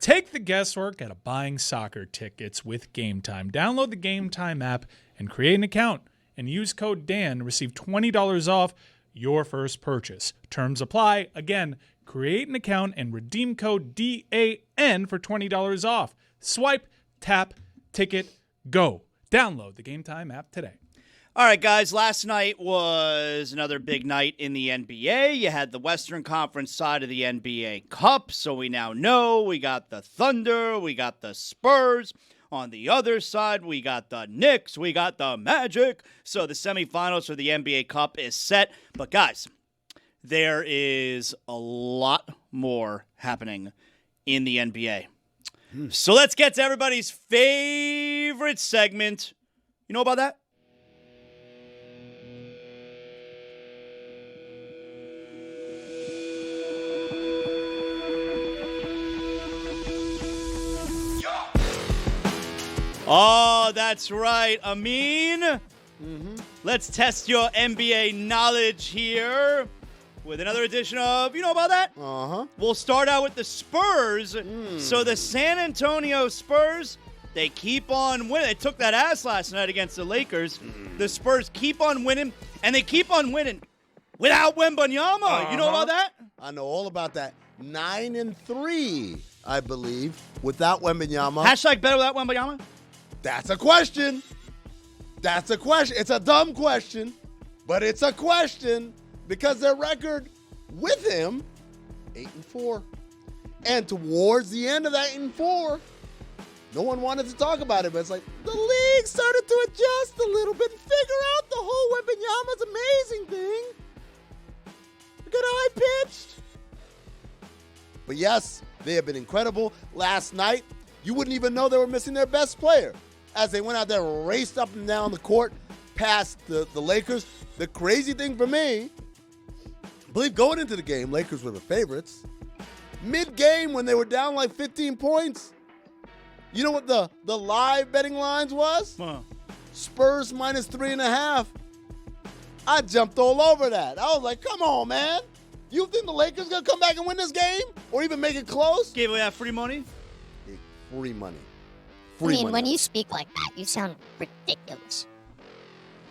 Take the guesswork out of buying soccer tickets with Game Time. Download the Game Time app and create an account and use code DAN to receive $20 off your first purchase. Terms apply. Again, create an account and redeem code DAN for $20 off. Swipe, tap, ticket, go. Download the Game Time app today. All right, guys, last night was another big night in the NBA. You had the Western Conference side of the NBA Cup, so we now know we got the Thunder, we got the Spurs. On the other side, we got the Knicks, we got the Magic. So the semifinals for the NBA Cup is set. But, guys, there is a lot more happening in the NBA. So let's get to everybody's favorite segment. You know about that? Oh, that's right, Amin. Let's test your NBA knowledge here with another edition of, you know about that? We'll start out with the Spurs. So the San Antonio Spurs, they keep on winning. They took that ass last night against the Lakers. The Spurs keep on winning, and they keep on winning without Wembanyama. You know about that? I know all about that. 9-3, I believe, without Wembanyama. Hashtag better without Wembanyama? That's a question. That's a question. It's a dumb question, but it's a question because their record with him, 8-4. And towards the end of that 8-4, no one wanted to talk about it, but it's like the league started to adjust a little bit and figure out the whole Wembanyama's amazing thing. Look at how I pitched. But yes, they have been incredible. Last night, you wouldn't even know they were missing their best player as they went out there, raced up and down the court past the Lakers. The crazy thing for me, I believe going into the game, Lakers were the favorites. Mid-game, when they were down like 15 points, you know what the live betting lines was? Spurs minus 3.5. I jumped all over that. I was like, come on, man. You think the Lakers going to come back and win this game? Or even make it close? Gave away that free money? Free money. When you speak like that, you sound ridiculous.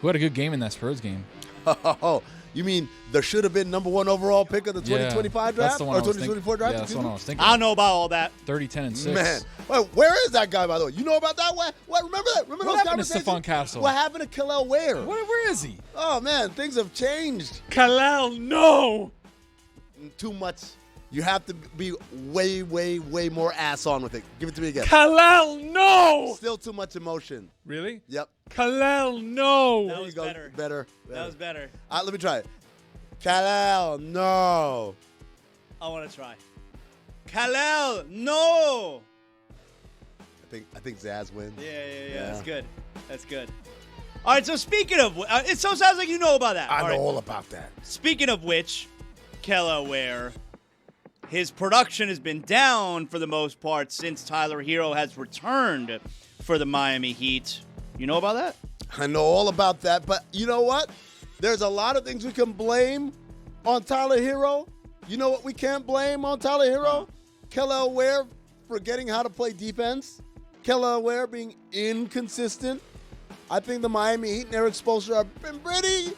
Who had a good game in that Spurs game? Oh, you mean the should have been number one overall pick of the 2025 draft? Or 2024 draft? Yeah, that's the one I was thinking. I don't know about all that. 30, 10, and 6. Man, well, where is that guy, by the way? You know about that? What? Remember that? Remember What those happened to conversations? Stephon Castle? What happened to Khalil Ware? Where is he? Oh, man, things have changed. Kalal, no! Too much. You have to be way, way, way more ass on with it. Give it to me again. Kalal, no! Still too much emotion. Really? Yep. Kalal, no! That was better. Better. That was better. Let me try it. Khalil, no. I want to try. Khalil, no! I think Zaz wins. Yeah. That's good. That's good. All right, so speaking of... it so sounds like you know about that. I know all about that. Speaking of which, Kelly Ware, his production has been down for the most part since Tyler Hero has returned for the Miami Heat. You know about that? I know all about that, but you know what? There's a lot of things we can blame on Tyler Hero. You know what we can't blame on Tyler Hero? Kelly Ware forgetting how to play defense. Kelly Ware being inconsistent. I think the Miami Heat and their exposure have been pretty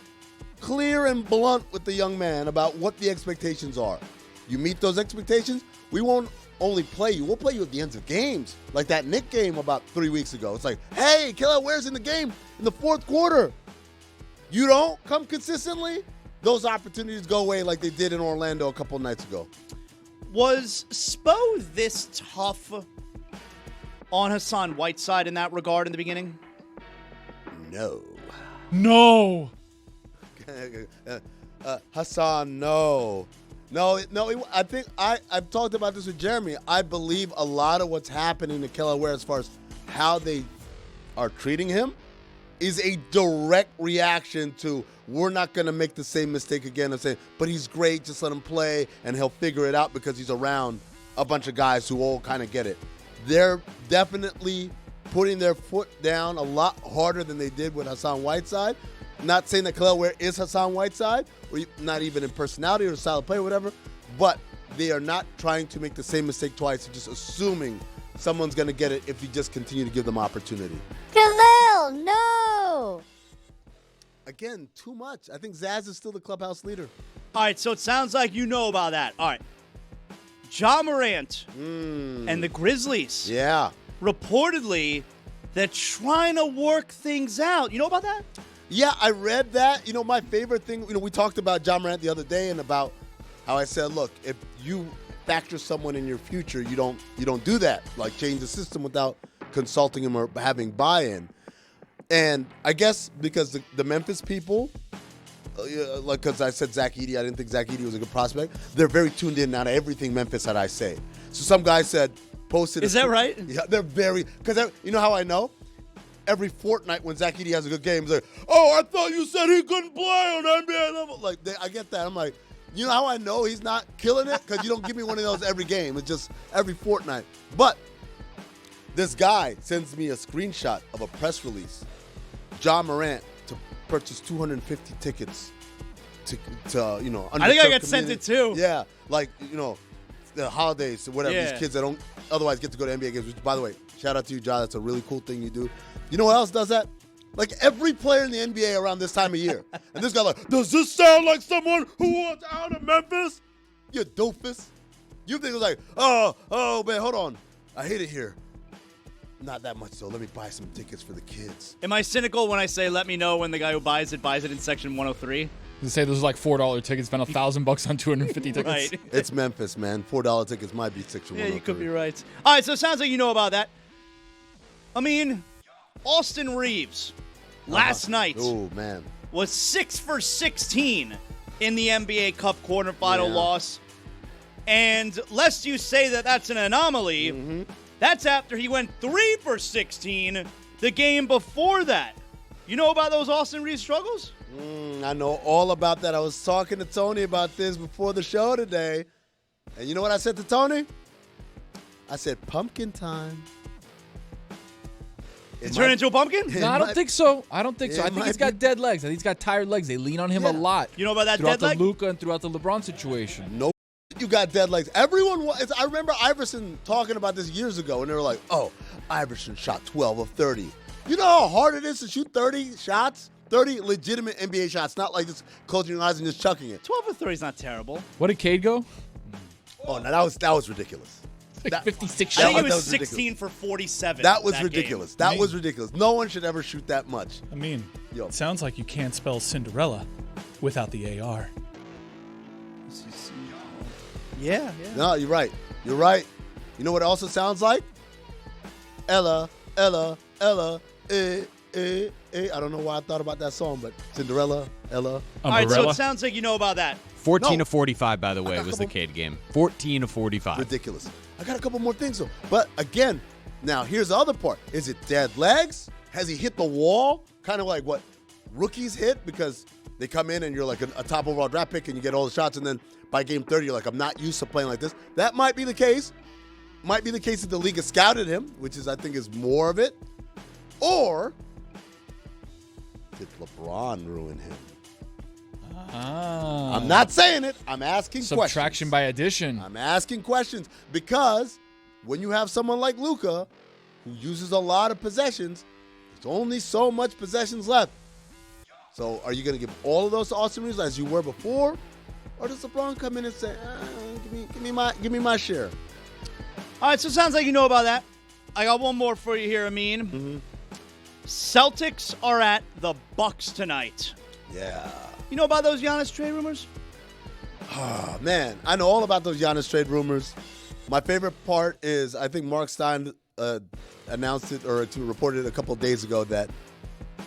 clear and blunt with the young man about what the expectations are. You meet those expectations, we won't only play you, we'll play you at the ends of games. Like that Knick game about 3 weeks ago. It's like, hey, Kelly Ware's in the game in the fourth quarter. You don't come consistently, those opportunities go away like they did in Orlando a couple nights ago. Was Spo this tough on Hassan Whiteside in that regard in the beginning? No. No! Hassan, no. No, I think I've talked about this with Jeremy. I believe a lot of what's happening to Kelly Ware as far as how they are treating him is a direct reaction to we're not going to make the same mistake again and say, but he's great, just let him play, and he'll figure it out because he's around a bunch of guys who all kind of get it. They're definitely putting their foot down a lot harder than they did with Hassan Whiteside. Not saying that Kelly Ware is Hassan Whiteside, or not even in personality or style of play or whatever, but they are not trying to make the same mistake twice and just assuming someone's going to get it if you just continue to give them opportunity. Khalil, no! Again, too much. I think Zaz is still the clubhouse leader. All right, so it sounds like you know about that. All right. Ja Morant and the Grizzlies. Yeah. Reportedly, they're trying to work things out. You know about that? Yeah, I read that. You know, my favorite thing, we talked about Ja Morant the other day and about how I said, look, if you factor someone in your future, you don't do that. Like change the system without consulting him or having buy-in. And I guess because the Memphis people, like because I said Zach Edey, I didn't think Zach Edey was a good prospect. They're very tuned in now to everything Memphis had I say. So some guy posted. Is that right? Yeah, they're very, because you know how I know? Every fortnight when Zach Edey has a good game, he's like, oh, I thought you said he couldn't play on NBA level. Like, I get that. I'm like, you know how I know he's not killing it? Because you don't give me one of those every game. It's just every fortnight. But this guy sends me a screenshot of a press release. Ja Morant to purchase 250 tickets to I think I got sent it too. Yeah, like, the holidays or whatever, Yeah. these kids that don't otherwise get to go to NBA games, which, by the way, shout out to you, Ja. That's a really cool thing you do. You know what else does that? Like every player in the NBA around this time of year. And this guy like, does this sound like someone who wants out of Memphis? You doofus. You think it's like, oh, man, hold on. I hate it here. Not that much, though. Let me buy some tickets for the kids. Am I cynical when I say let me know when the guy who buys it in section 103? To say those are like $4 tickets, spend $1,000 on 250 tickets. Right. It's Memphis, man. $4 tickets might be section Yeah, 103. you could be right. All right, so it sounds like you know about that. I mean, Austin Reeves last night Oh, man. was 6 for 16 in the NBA Cup quarterfinal loss. And lest you say that that's an anomaly, that's after he went 3 for 16 the game before that. You know about those Austin Reeves struggles? I know all about that. I was talking to Tony about this before the show today. And you know what I said to Tony? I said, pumpkin time. Did it turn into a pumpkin? No, I don't think so. I think might he's got dead legs. I think he's got tired legs. They lean on him a lot. You know about that throughout dead leg? the Luka and throughout the LeBron situation. No, you got dead legs. Everyone I remember Iverson talking about this years ago, and they were like, oh, Iverson shot 12 of 30. You know how hard it is to shoot 30 shots? 30 legitimate NBA shots, not like just closing your eyes and just chucking it. 12 for 30 is not terrible. What did Cade go? Oh, no, that was ridiculous. Like 56 I shots. think it that was was 16 for 47. That was game. ridiculous. That was ridiculous. No one should ever shoot that much. I mean, Yo. it sounds like you can't spell Cinderella without the AR. Yeah. No, you're right. You're right. You know what it also sounds like? Ella, Ella, Ella, I don't know why I thought about that song, but Cinderella, Ella. All right, so Umbrella. it sounds like you know about that. 14 No. to 45, by the way, was the Cade game. 14 to 45. Ridiculous. I got a couple more things, though. But again, now here's the other part. Is it dead legs? Has he hit the wall? Kind of like what rookies hit, because they come in and you're like a top overall draft pick and you get all the shots, and then by game 30, you're like, I'm not used to playing like this. That might be the case. Might be the case that the league has scouted him, which is, I think, is more of it. Or did LeBron ruin him? Ah. I'm not saying it. I'm asking Subtraction questions. by addition. I'm asking questions because when you have someone like Luka who uses a lot of possessions, there's only so much possessions left. So are you going to give all of those to Austin Reeves as you were before? Or does LeBron come in and say, give me my share? All right, so it sounds like you know about that. I got one more for you here, Amin. Celtics are at the Bucks tonight. Yeah. You know about those Giannis trade rumors? Oh, man. I know all about those Giannis trade rumors. My favorite part is I think Mark Stein announced it or reported it a couple of days ago that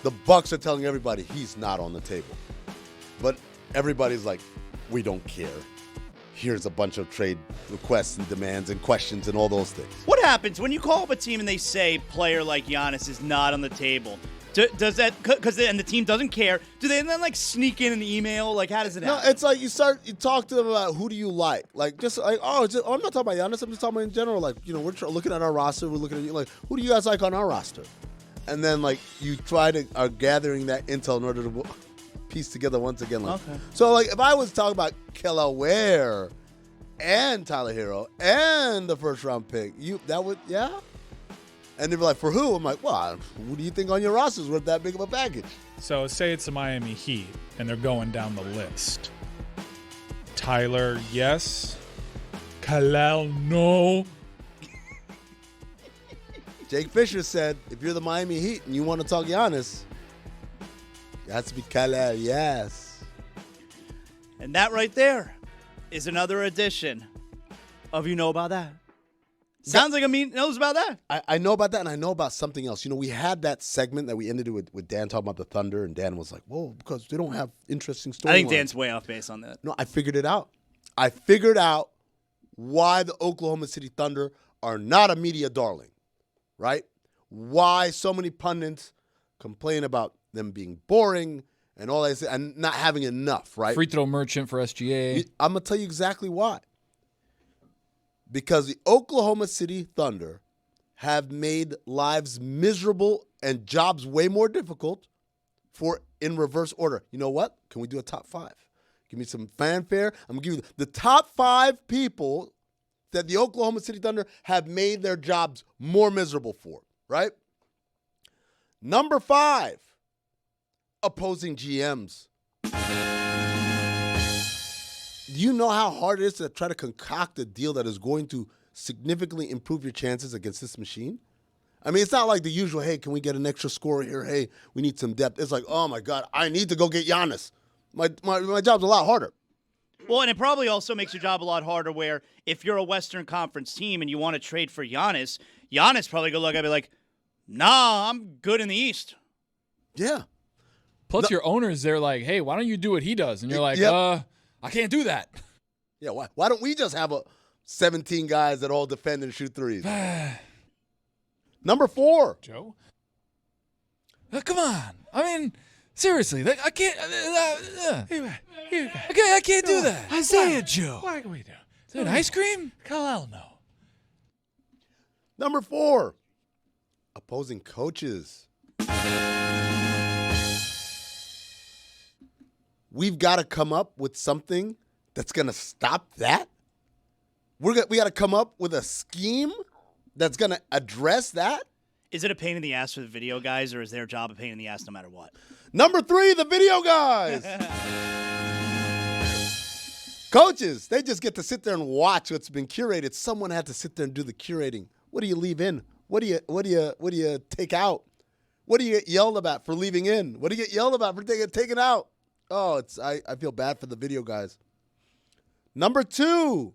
the Bucks are telling everybody he's not on the table. But everybody's like, we don't care. Here's a bunch of trade requests and demands and questions and all those things. What happens when you call up a team and they say player like Giannis is not on the table? Does that, and the team doesn't care, do they then like sneak in an email? Like, how does it happen? No, it's like you talk to them about who do you like. Like, just like, I'm not talking about Giannis. I'm just talking about in general. Like, we're looking at our roster. We're looking at you. Like, who do you guys like on our roster? And then, like, you try to are gathering that intel in order to piece together once again. Like, Okay. So, like, if I was talking about Kelaware, and Tyler Hero and the first round pick. Yeah? And they'd be like, for who? I'm like, well, who do you think on your roster is worth that big of a package? So say it's the Miami Heat, and they're going down the list. Tyler, yes. Kalal, no. Jake Fisher said, if you're the Miami Heat and you want to talk Giannis, it has to be Kalal, yes. And that right there is another edition of You Know About That. Sounds like Amin knows about that. I know about that, and I know about something else. We had that segment that we ended it with Dan talking about the Thunder, and Dan was like, whoa, because they don't have interesting storylines. I think Dan's way off base on that. No, I figured it out. I figured out why the Oklahoma City Thunder are not a media darling, right? Why so many pundits complain about them being boring and all that, and not having enough, right? Free throw merchant for SGA. I'm going to tell you exactly why. Because the Oklahoma City Thunder have made lives miserable and jobs way more difficult in reverse order. You know what? Can we do a top 5? Give me some fanfare. I'm going to give you the top 5 people that the Oklahoma City Thunder have made their jobs more miserable for, right? Number 5, opposing GMs. Do you know how hard it is to try to concoct a deal that is going to significantly improve your chances against this machine? I mean, it's not like the usual, hey, can we get an extra scorer here? Hey, we need some depth. It's like, oh, my God, I need to go get Giannis. My job's a lot harder. Well, and it probably also makes your job a lot harder where if you're a Western Conference team and you want to trade for Giannis probably go look and be like, nah, I'm good in the East. Yeah. Plus, your owners, they're like, hey, why don't you do what he does? And you're like, I can't do that. Yeah, why don't we just have 17 guys that all defend and shoot threes? Number 4. Joe? Come on. I mean, seriously, I can't. I can't do that. Isaiah Joe. Why can we do? Is that ice cream? Kalal, no. Number 4, opposing coaches. We've got to come up with something that's going to stop that. We got to come up with a scheme that's going to address that. Is it a pain in the ass for the video guys, or is their job a pain in the ass no matter what? Number 3, the video guys. Coaches, they just get to sit there and watch what's been curated. Someone had to sit there and do the curating. What do you leave in? What do you take out? What do you get yelled about for leaving in? What do you get yelled about for taking out? Oh, I feel bad for the video guys. Number 2,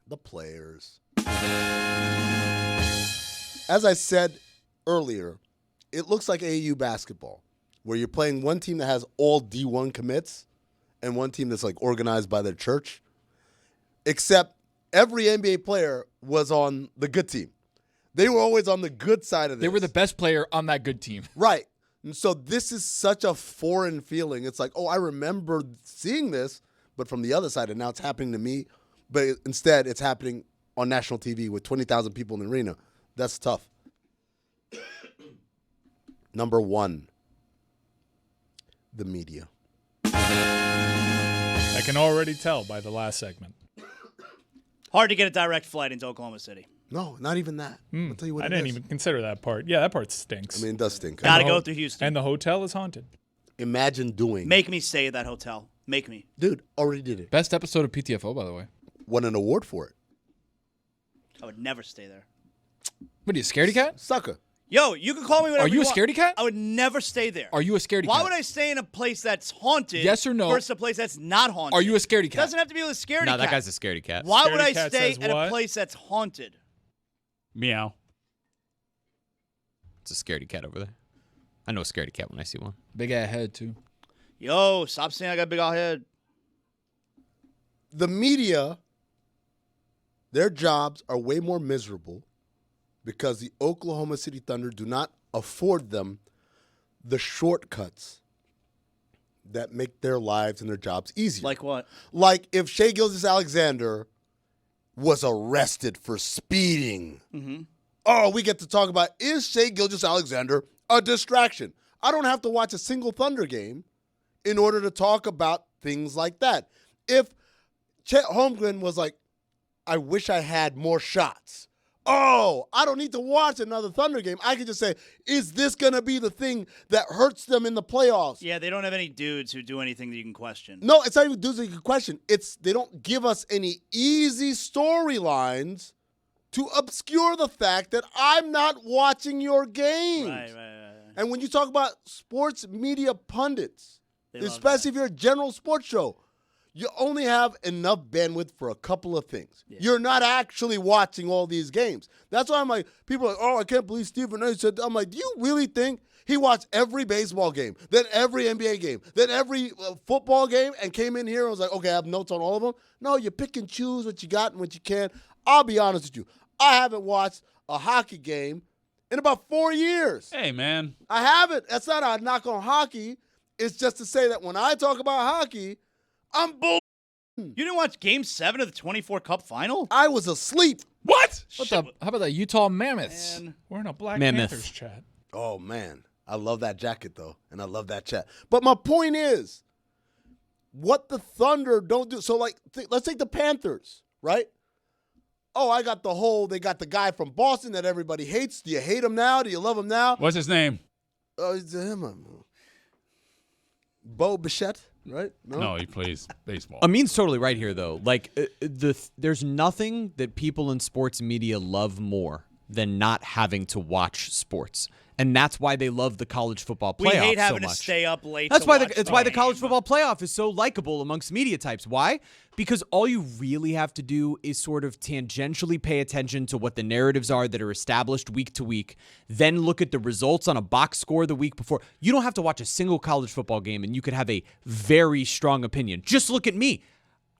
the players. As I said earlier, it looks like AAU basketball, where you're playing one team that has all D1 commits and one team that's like organized by their church, except every NBA player was on the good team. They were always on the good side of this. They were the best player on that good team. Right. And so this is such a foreign feeling. It's like, oh, I remember seeing this, but from the other side, and now it's happening to me. But instead, it's happening on national TV with 20,000 people in the arena. That's tough. Number 1, the media. I can already tell by the last segment. Hard to get a direct flight into Oklahoma City. No, not even that. I'll tell you what I it didn't is. even consider that part. Yeah, that part stinks. I mean, it does stink. Got to go through Houston. And the hotel is haunted. Imagine doing. Make me stay at that hotel. Make me. Dude, already did it. Best episode of PTFO, by the way. Won an award for it. I would never stay there. What are you, a scaredy cat? Sucker. Yo, you can call me whatever Are you a want. scaredy cat? I would never stay there. Are you a scaredy cat? Why would I stay in a place that's haunted Yes or no? versus a place that's not haunted? Are you a scaredy cat? Doesn't have to be with a scaredy No, cat. that guy's a scaredy cat. Why would Scaredy I cat stay says at what? a place that's haunted? Meow. It's a scaredy cat over there. I know a scaredy cat when I see one. Big ass head, too. Yo, stop saying I got a big old head. The media, their jobs are way more miserable because the Oklahoma City Thunder do not afford them the shortcuts that make their lives and their jobs easier. Like what? Like if Shai Gilgeous-Alexander was arrested for speeding. Mm-hmm. Oh, we get to talk about, is Shai Gilgeous-Alexander a distraction? I don't have to watch a single Thunder game in order to talk about things like that. If Chet Holmgren was like, I wish I had more shots. Oh, I don't need to watch another Thunder game. I can just say, is this going to be the thing that hurts them in the playoffs? Yeah, they don't have any dudes who do anything that you can question. No, it's not even dudes that you can question. They don't give us any easy storylines to obscure the fact that I'm not watching your games. Right. And when you talk about sports media pundits, They love especially if you're a general sports show, you only have enough bandwidth for a couple of things. Yeah. You're not actually watching all these games. That's why I'm like, people are like, oh, I can't believe Stephen A. said that. I'm like, do you really think he watched every baseball game, then every NBA game, then every football game, and came in here and was like, okay, I have notes on all of them? No, you pick and choose what you got and what you can. I'll be honest with you. I haven't watched a hockey game in about 4 years. Hey, man. I haven't. That's not a knock on hockey. It's just to say that when I talk about hockey, I'm bull. You didn't watch Game 7 of the 24 Cup Final? I was asleep. What? How about the Utah Mammoths? Man. We're in a Black Mammoth. Panthers chat. Oh, man. I love that jacket, though, and I love that chat. But my point is, what the Thunder don't do. So, like, let's take the Panthers, right? Oh, they got the guy from Boston that everybody hates. Do you hate him now? Do you love him now? What's his name? It's him. Bo Bichette, right? No, he plays baseball. Amin's totally right here, though. Like, there's nothing that people in sports media love more than not having to watch sports. And that's why they love the college football playoff We hate having so to much. stay up late. That's to why watch it's why the game. college football playoff is so likable amongst media types. Why? Because all you really have to do is sort of tangentially pay attention to what the narratives are that are established week to week, then look at the results on a box score the week before. You don't have to watch a single college football game and you could have a very strong opinion. Just look at me.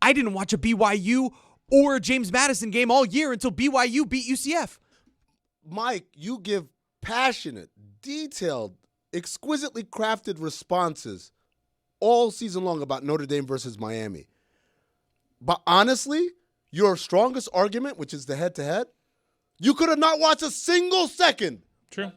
I didn't watch a BYU or a James Madison game all year until BYU beat UCF. Mike, you give passionate, detailed, exquisitely crafted responses all season long about Notre Dame versus Miami. But honestly, your strongest argument, which is the head-to-head, you could have not watched a single second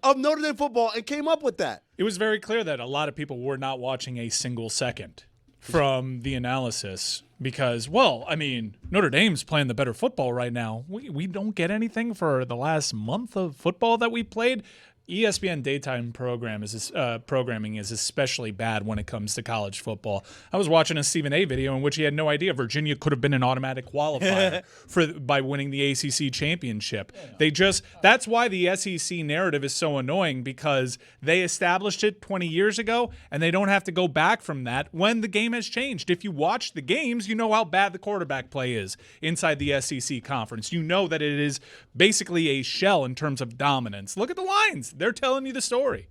of Notre Dame football and came up with that. It was very clear that a lot of people were not watching a single second from the analysis because, well, I mean, Notre Dame's playing the better football right now. We don't get anything for the last month of football that we played. ESPN daytime programming is especially bad when it comes to college football. I was watching a Stephen A. video in which he had no idea Virginia could have been an automatic qualifier by winning the ACC championship. That's why the SEC narrative is so annoying because they established it 20 years ago and they don't have to go back from that when the game has changed. If you watch the games, you know how bad the quarterback play is inside the SEC conference. You know that it is basically a shell in terms of dominance. Look at the lines. They're telling you the story.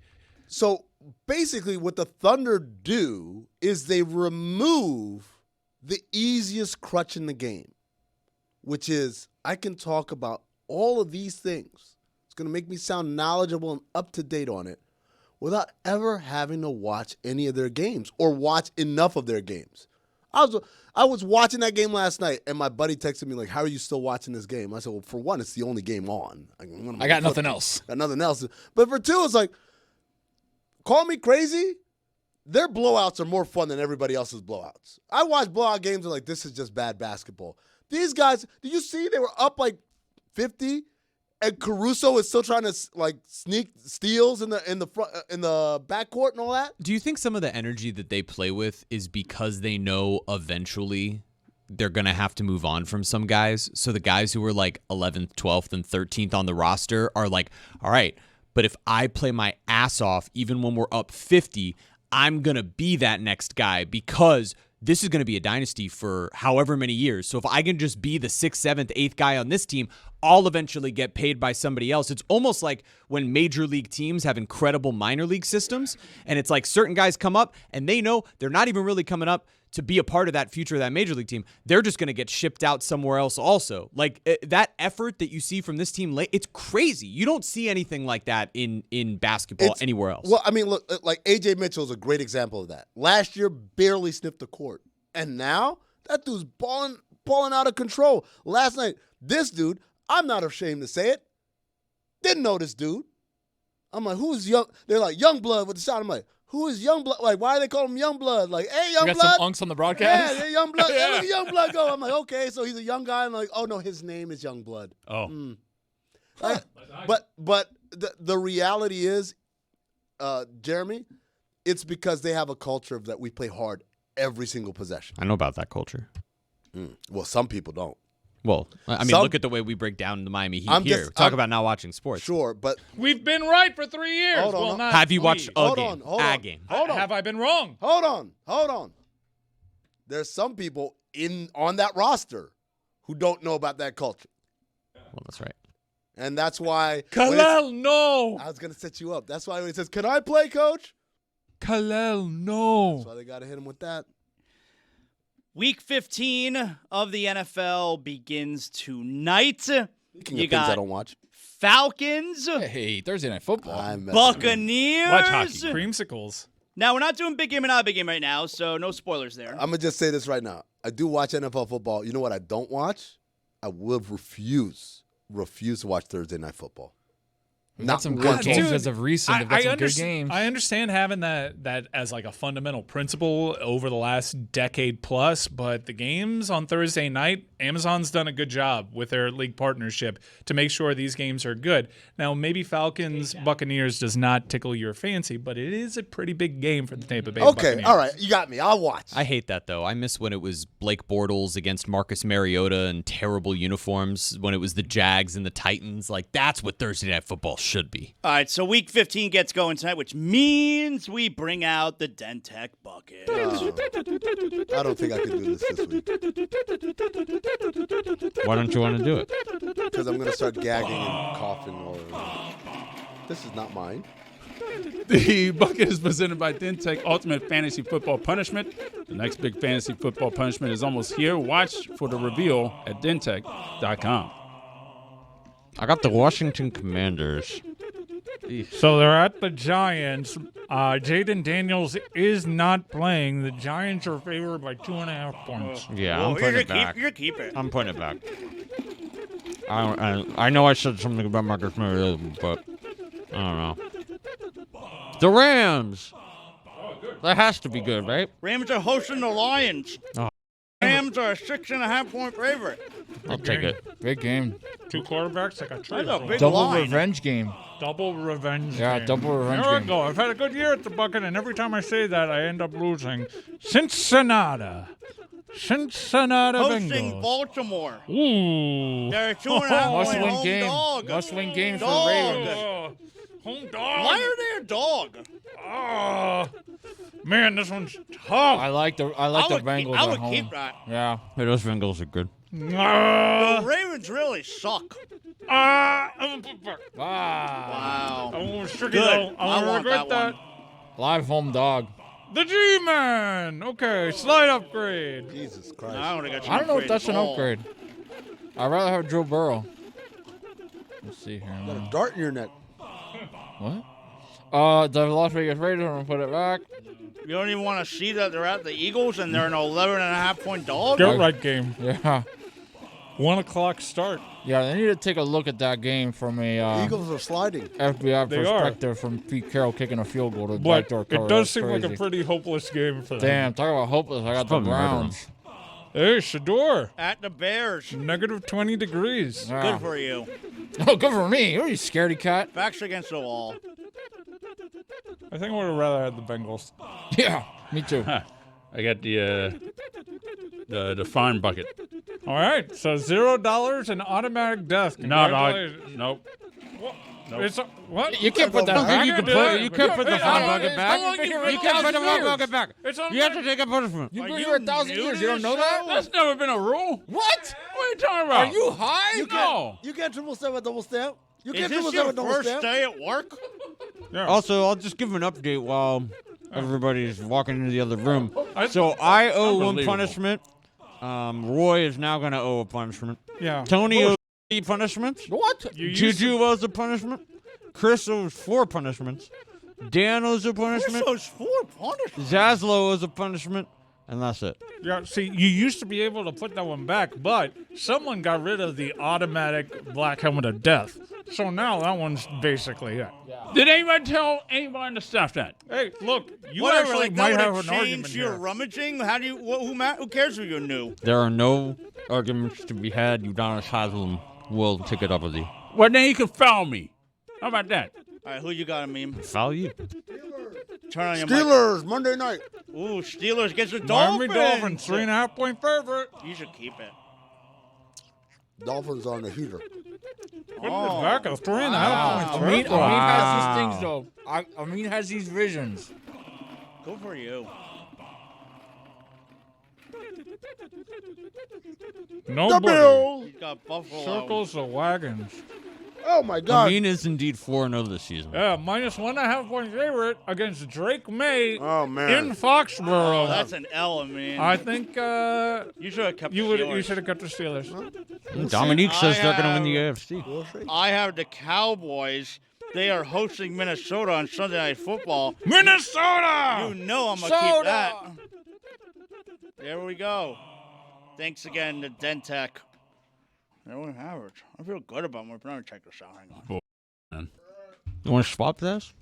So basically what the Thunder do is they remove the easiest crutch in the game, which is I can talk about all of these things. It's going to make me sound knowledgeable and up to date on it without ever having to watch any of their games or watch enough of their games. I was watching that game last night, and my buddy texted me, like, how are you still watching this game? I said, well, for one, it's the only game on. I got nothing else. Got nothing else. But for two, it's like, call me crazy. Their blowouts are more fun than everybody else's blowouts. I watch blowout games and like, this is just bad basketball. These guys, did you see they were up like 50? And Caruso is still trying to like sneak steals in the backcourt and all that. Do you think some of the energy that they play with is because they know eventually they're going to have to move on from some guys? So the guys who were like 11th, 12th, and 13th on the roster are like, all right, but if I play my ass off, even when we're up 50, I'm going to be that next guy because this is going to be a dynasty for however many years. So if I can just be the 6th, 7th, 8th guy on this team, I'll eventually get paid by somebody else. It's almost like when major league teams have incredible minor league systems, and it's like certain guys come up and they know they're not even really coming up to be a part of that future of that major league team. They're just going to get shipped out somewhere else also. Like that effort that you see from this team, it's crazy. You don't see anything like that in basketball anywhere else. Well, I mean, look, like A.J. Mitchell is a great example of that. Last year, barely sniffed the court. And now, that dude's balling out of control. Last night, this dude, I'm not ashamed to say it, didn't know this dude. I'm like, who's young? They're like, young blood with the shot. I'm like, who is Youngblood? Like, why do they call him Youngblood? Like, hey, You got Youngblood. some unks on the broadcast? Yeah, Youngblood. Hey, look at Youngblood go. I'm like, okay, so he's a young guy. I'm like, oh no, his name is Youngblood. Oh. But the reality is, Jeremy, it's because they have a culture of that we play hard every single possession. I know about that culture. Well, some people don't. Well, I mean, look at the way we break down the Miami Heat here. Talk about not watching sports. Sure, but We've been right for 3 years. Hold on, Well, not Have you watched a Hold game? on, hold A on. game. Hold on. Have I been wrong? Hold on. There's some people on that roster who don't know about that culture. Well, that's right. And that's why Kalel, no. I was going to set you up. That's why when he says, "Can I play, coach?" Kalel, no. That's why they got to hit him with that. Week 15 of the NFL begins tonight. Speaking You of things got I don't watch. Falcons, Hey, Thursday Night Football. I'm messing Buccaneers. Watch hockey. Creamsicles. Now, we're not doing big game and not a big game right now, so no spoilers there. I'm going to just say this right now. I do watch NFL football. You know what I don't watch? I will refuse to watch Thursday Night Football. We've Not got some one good games Dude, as of recent. They've got some good games. I understand having that as like a fundamental principle over the last decade plus, but the games on Thursday night, Amazon's done a good job with their league partnership to make sure these games are good. Now, maybe Falcons Buccaneers does not tickle your fancy, but it is a pretty big game for the Tampa Bay Okay, Buccaneers. all right. You got me. I'll watch. I hate that, though. I miss when it was Blake Bortles against Marcus Mariota and terrible uniforms, when it was the Jags and the Titans. Like, that's what Thursday Night Football should be. All right, so week 15 gets going tonight, which means we bring out the Dentech bucket. I don't think I can do this week Why don't you want to do it? because I'm going to start gagging and coughing all over. This is not mine. The bucket is presented by Dentech Ultimate Fantasy Football Punishment. The next big fantasy football punishment is almost here. Watch for the reveal at dentech.com. I got the Washington Commanders. So they're at the Giants. Jaden Daniels is not playing. The Giants are favored by 2.5 points. Yeah, Whoa, I'm putting it you're back. You're keeping it. I'm putting it back. I know I said something about Marcus Mariota, but I don't know. The Rams. That has to be good, right? Rams are hosting the Lions. Oh. Rams are a 6.5-point favorite. I'll take it. Big game. Two quarterbacks, like a trade. That's a big Double line. revenge game. Double revenge. Yeah, game. double revenge There game. we go. I've had a good year at the bucket, and every time I say that, I end up losing. Cincinnati Hosting Bengals. Baltimore. Ooh. They're a 2.5-point Must-win home game. dog. Must-win game for Dog. Ravens. Home dog. Why are they a dog? Oh, man, this one's tough. I like the Bengals I at would home. keep that. Yeah. Hey, those Bengals are good. The Ravens really suck. I'm gonna put back. Wow. Wow. I'm gonna restrict Good. it though. I'm I gonna want regret that that. Live home dog. The G-Man. Okay, slight upgrade. Jesus Christ. I don't, I don't know if that's an upgrade. I'd rather have Joe Burrow. Let's see here. Got a dart in your neck. What? The Las Vegas Raiders. I'm gonna put it back. You don't even want to see that they're at the Eagles and they're an 11.5-point dog? Dirt right game. Yeah. 1 o'clock start. Yeah, they need to take a look at that game from a Eagles are sliding. FBI They are. perspective from Pete Carroll kicking a field goal to the But backdoor cover. it does That's seem like a crazy. pretty hopeless game for them. Damn, talk about hopeless. I got the probably right on. Browns. Hey, Shador. At the Bears. Negative 20 degrees. Yeah. Good for you. Oh, good for me. Who are you, scaredy cat? Backs against the wall. I think I would have rather had the Bengals. Yeah, me too. I got the farm bucket. All right, so $0 and automatic death. No, Congratulations. nope. It's what? You can't put that How back. you can put- You can't put the Hey, farm hey, bucket hey, back. how long you You been can't put the here? farm bucket back. It's on You have to take a punishment. You've Are been you here 1,000 new years. to You don't this know that? show? That's never been a rule. What? What are you talking about? Are you high? No. You can't triple step with double step. You Is can't triple this step your with double first step. day at work? Also, I'll just give an update while everybody's walking into the other room. So I owe one Unbelievable. punishment. Roy is now going to owe a punishment. Yeah. Tony owes 3 punishments. What? You used Juju owes a punishment. Chris owes 4 punishments. Dan owes a punishment. Those 4 punishments. Zaslow owes a punishment. And that's it. Yeah, see, you used to be able to put that one back, but someone got rid of the automatic black helmet of death. So now that one's basically it. Did anyone tell anyone to stop that? Hey, look, you Whatever, actually like, might that have would an argument change your here. rummaging? How do you? Who cares if you're new? There are no arguments to be had. Udonis Haslem will take it up with you. Well, then you can foul me. How about that? All right, who you got, Amin? Foul you. Turn on your mic. Steelers, Monday night. Ooh, Steelers against the Miami Dolphins. Dolphins, 3.5-point favorite. You should keep it. Dolphins on the heater. Put it back a 3.5-point Amin favorite. has these things, though. Amin has these visions. Good for you. Nobody He's got Buffalo. circles the wagons. Oh, my God. Amin is indeed 4-0 this season. Yeah, minus 1.5-point favorite against Drake May Oh, man. in Foxborough. Oh, that's an L, Amin. I think You should have kept you Steelers. should have kept the Steelers. Dominique says they're going to win the have- AFC. I have the Cowboys. They are hosting Minnesota on Sunday Night Football. Minnesota! You know I'm going to keep that. There we go. Thanks again to Dentech. There we have it. I feel good about my Let me check this out. Hang on. You want to swap this?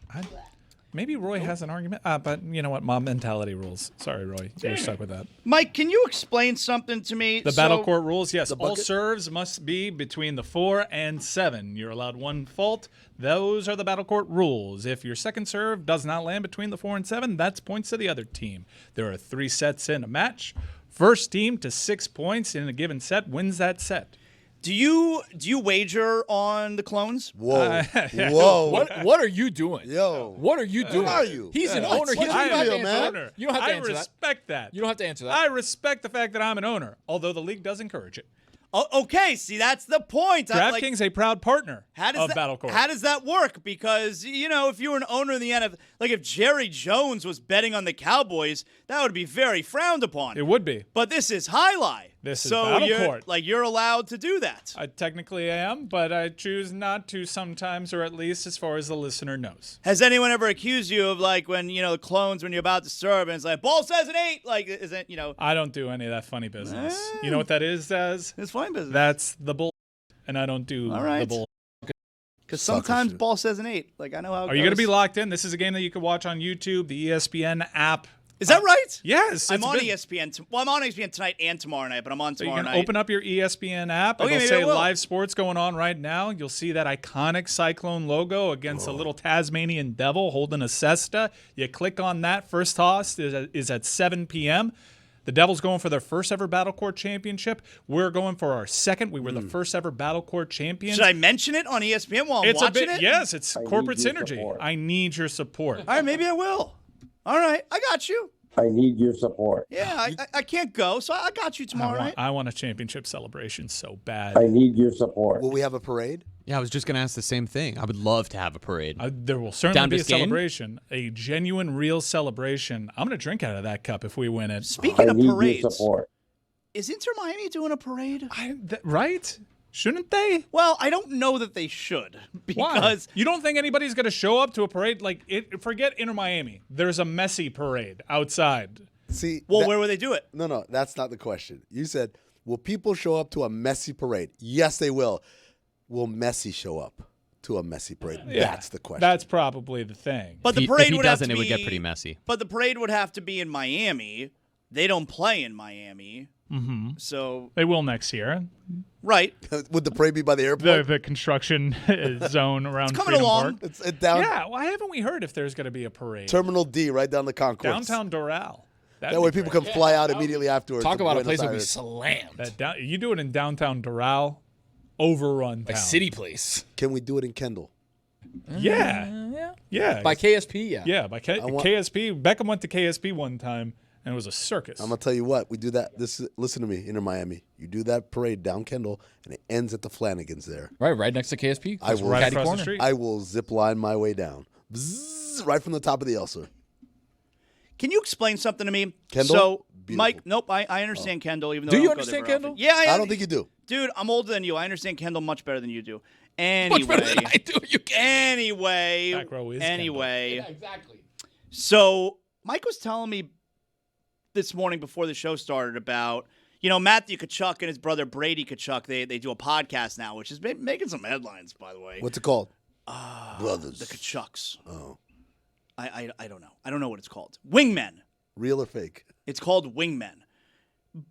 Maybe Roy has an argument, but you know what? Mob mentality rules. Sorry, Roy. You're stuck with that. Mike, can you explain something to me? The battle court rules, yes. All bucket? serves must be between the 4 and 7. You're allowed one fault. Those are the battle court rules. If your second serve does not land between the 4 and 7, that's points to the other team. There are 3 sets in a match. First team to 6 points in a given set wins that set. Do you wager on the clones? Whoa. Whoa. What are you doing? Yo. What are you doing? are you? He's an What? owner. What's You don't your have to deal, answer man? that. You don't have to I answer that. respect that. You don't have to answer that. I respect the fact that I'm an owner, although the league does encourage it. Oh, okay, see, that's the point. DraftKings a proud partner of Battlecourt. How does that work? Because, you know, if you were an owner in the NFL, like if Jerry Jones was betting on the Cowboys, that would be very frowned upon. It would be. But this is highlight. This is so Battlecourt. you're allowed to do that. I technically am, but I choose not to sometimes, or at least as far as the listener knows. Has anyone ever accused you of like when, you know, the clones, when you're about to serve and it's like, ball says an 8? Like, is it, you know? I don't do any of that funny business. You know what that is, Zaz? It's fine business. That's the bull, and I don't do All right. the bull. Because Sucker sometimes shit. ball says an 8. Like, I know how it Are you going to goes. be locked in? This is a game that you can watch on YouTube, the ESPN app. Is that right? Yes. I'm it's on been- ESPN. Well, I'm on ESPN tonight and tomorrow night, but I'm on So you tomorrow can night. open up your ESPN app. Okay, It'll maybe say I will. live sports going on right now. You'll see that iconic Cyclone logo against a little Tasmanian devil holding a cesta. You click on that. First toss is at 7 p.m. The Devils going for their first ever Battlecourt championship. We're going for our second. We were the first ever Battlecourt champions. Should I mention it on ESPN while I'm It's watching it? Yes, it's corporate synergy. I need your support. All right, maybe I will. All right, I got you. I need your support. Yeah, I can't go, so I got you tomorrow night. I want a championship celebration so bad. I need your support. Will we have a parade? Yeah, I was just going to ask the same thing. I would love to have a parade. There will certainly Down be a Biscayne? celebration, a genuine, real celebration. I'm going to drink out of that cup if we win it. Speaking I of need your parades, support. is Inter Miami doing a parade? Right? Shouldn't they? Well, I don't know that they should Why? because You don't think anybody's going to show up to a parade? Like, forget Inter Miami. There's a messy parade outside. See, well, where would they do it? No, that's not the question. You said, will people show up to a messy parade? Yes, they will. Will Messi show up to a messy parade? Yeah, That's the question. That's probably the thing. But the If parade he would have doesn't, to it would be, get pretty messy. But the parade would have to be in Miami. They don't play in Miami. Mm-hmm. So They will next year. right, Would the parade be by the airport? The construction zone around coming Freedom along. Park. It's down Yeah, why haven't we heard if there's going to be a parade? Terminal D, right down the concourse. Downtown Doral. That way people can fly out immediately afterwards. Talk to about a Buenos place that would be Aires. slammed. You do it in downtown Doral, overrun Like town. city place. Can we do it in Kendall? Yeah. By KSP, yeah. Yeah, by KSP. Beckham went to KSP one time, and it was a circus. I'm gonna tell you what. We do that. Listen to me, Inter Miami. You do that parade down Kendall, and it ends at the Flanagan's there. Right next to KSP. I will right Caddy across corner. the street. I will zip line my way down, Bzzz, right from the top of the Elser. Can you explain something to me? Kendall? So, Beautiful. Mike, nope, I understand Kendall. Even though Do I you don't go there understand very Kendall? often. Yeah, I don't think you do. Dude, I'm older than you. I understand Kendall much better than you do. Much better Anyway, than I do. You can't. anyway, Back row is anyway. Yeah, exactly. So Mike was telling me this morning before the show started about, Matthew Tkachuk and his brother Brady Tkachuk. They do a podcast now, which is making some headlines, by the way. What's it called? Brothers. The Tkachuks. Oh. I don't know. I don't know what it's called. Wingmen. Real or fake? It's called Wingmen.